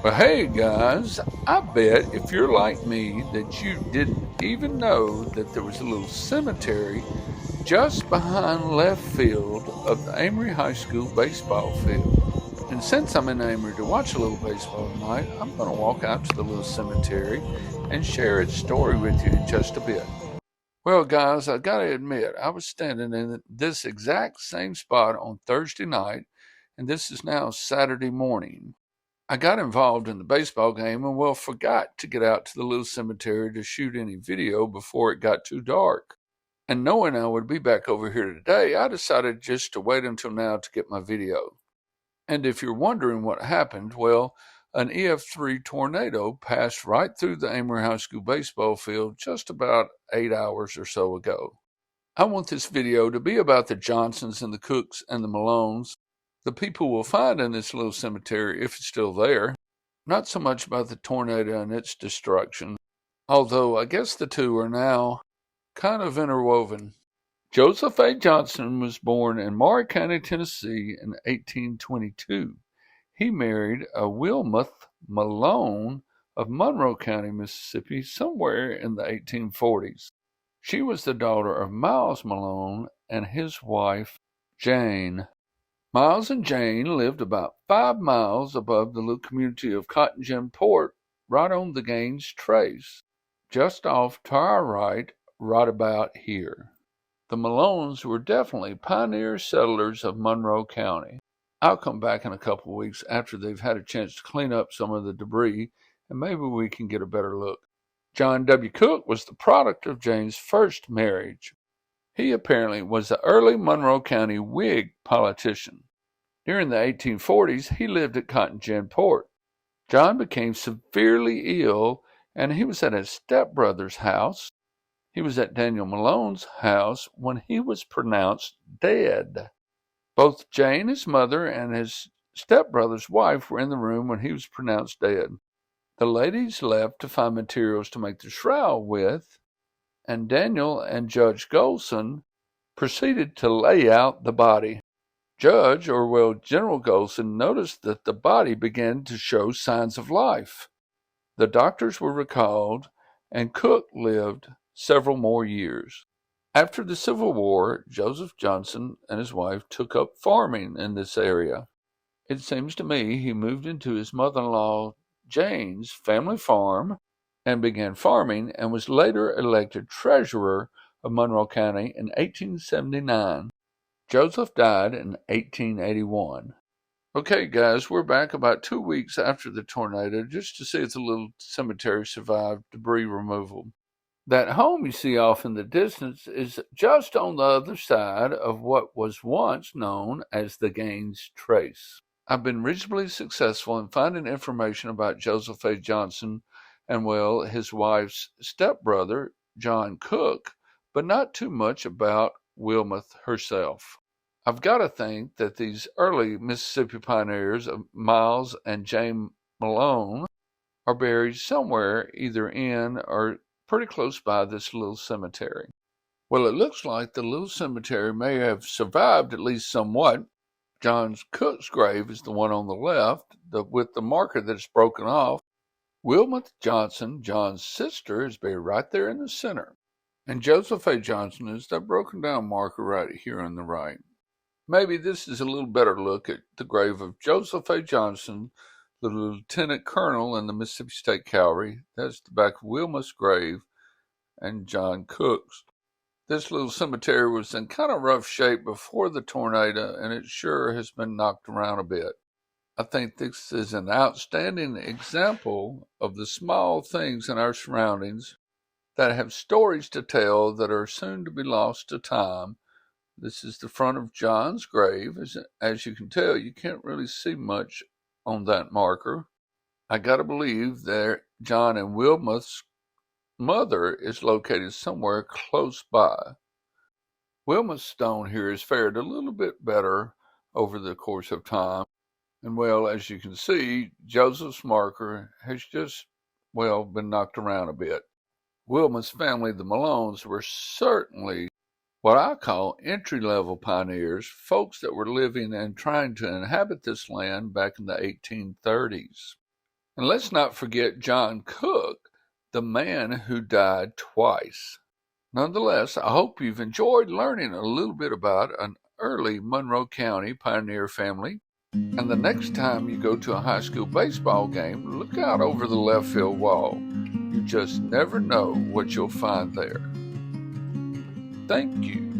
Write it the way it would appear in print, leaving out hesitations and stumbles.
Well, hey guys, I bet if you're like me that you didn't even know that there was a little cemetery just behind left field of the Amory High School baseball field. And since I'm in Amory to watch a little baseball tonight, I'm going to walk out to the little cemetery and share its story with you in just a bit. Well, guys, I got to admit, I was standing in this exact same spot on Thursday night, and this is now Saturday morning. I got involved in the baseball game and well forgot to get out to the little cemetery to shoot any video before it got too dark. And knowing I would be back over here today, I decided just to wait until now to get my video. And if you're wondering what happened, well, an EF3 tornado passed right through the Amory High School baseball field just about 8 hours or so ago. I want this video to be about the Johnsons and the Cooks and the Malones, the people we'll find in this little cemetery if it's still there, not so much about the tornado and its destruction, although I guess the two are now kind of interwoven. Joseph A. Johnson was born in Maury County, Tennessee in 1822. He married a Wilmuth Malone of Monroe County, Mississippi, somewhere in the 1840s. She was the daughter of Miles Malone and his wife, Jane. Miles and Jane lived about 5 miles above the little community of Cotton Gin Port, right on the Gaines Trace, just off to our right about here. The Malones were definitely pioneer settlers of Monroe County. I'll come back in a couple of weeks after they've had a chance to clean up some of the debris, and maybe we can get a better look. John W. Cook was the product of Jane's first marriage. He apparently was the early Monroe County Whig politician. During the 1840s, he lived at Cotton Gin Port. John became severely ill, and he was at his stepbrother's house. He was at Daniel Malone's house when he was pronounced dead. Both Jane, his mother, and his stepbrother's wife were in the room when he was pronounced dead. The ladies left to find materials to make the shroud with, and Daniel and Judge Golson proceeded to lay out the body. Judge, or well, General Golson, noticed that the body began to show signs of life. The doctors were recalled, and Cook lived several more years. After the Civil War, Joseph Johnson and his wife took up farming in this area. It seems to me he moved into his mother-in-law Jane's family farm and began farming and was later elected treasurer of Monroe County in 1879. Joseph died in 1881. Okay, guys, we're back about 2 weeks after the tornado just to see if the little cemetery survived debris removal. That home you see off in the distance is just on the other side of what was once known as the Gaines Trace. I've been reasonably successful in finding information about Joseph A. Johnson and, well, his wife's stepbrother, John Cook, but not too much about Wilmuth herself. I've got to think that these early Mississippi pioneers of Miles and Jane Malone are buried somewhere either in or pretty close by this little cemetery. Well, it looks like the little cemetery may have survived at least somewhat. John Cook's grave is the one on the left, with the marker that's broken off. Wilmuth Johnson, John's sister, is buried right there in the center. And Joseph A. Johnson is that broken down marker right here on the right. Maybe this is a little better look at the grave of Joseph A. Johnson, the lieutenant colonel in the Mississippi State Cavalry. That's the back of Wilmuth's grave and John Cook's. This little cemetery was in kind of rough shape before the tornado, and it sure has been knocked around a bit. I think this is an outstanding example of the small things in our surroundings that have stories to tell that are soon to be lost to time. This is the front of John's grave. As you can tell, you can't really see much on that marker. I gotta believe that John and Wilmuth's mother is located somewhere close by. Wilmuth's stone here has fared a little bit better over the course of time. And well, as you can see, Joseph's marker has just, well, been knocked around a bit. Wilmuth's family, the Malones, were certainly what I call entry-level pioneers, folks that were living and trying to inhabit this land back in the 1830s. And let's not forget John Cook, the man who died twice. Nonetheless, I hope you've enjoyed learning a little bit about an early Monroe County pioneer family. And the next time you go to a high school baseball game, look out over the left field wall. You just never know what you'll find there. Thank you.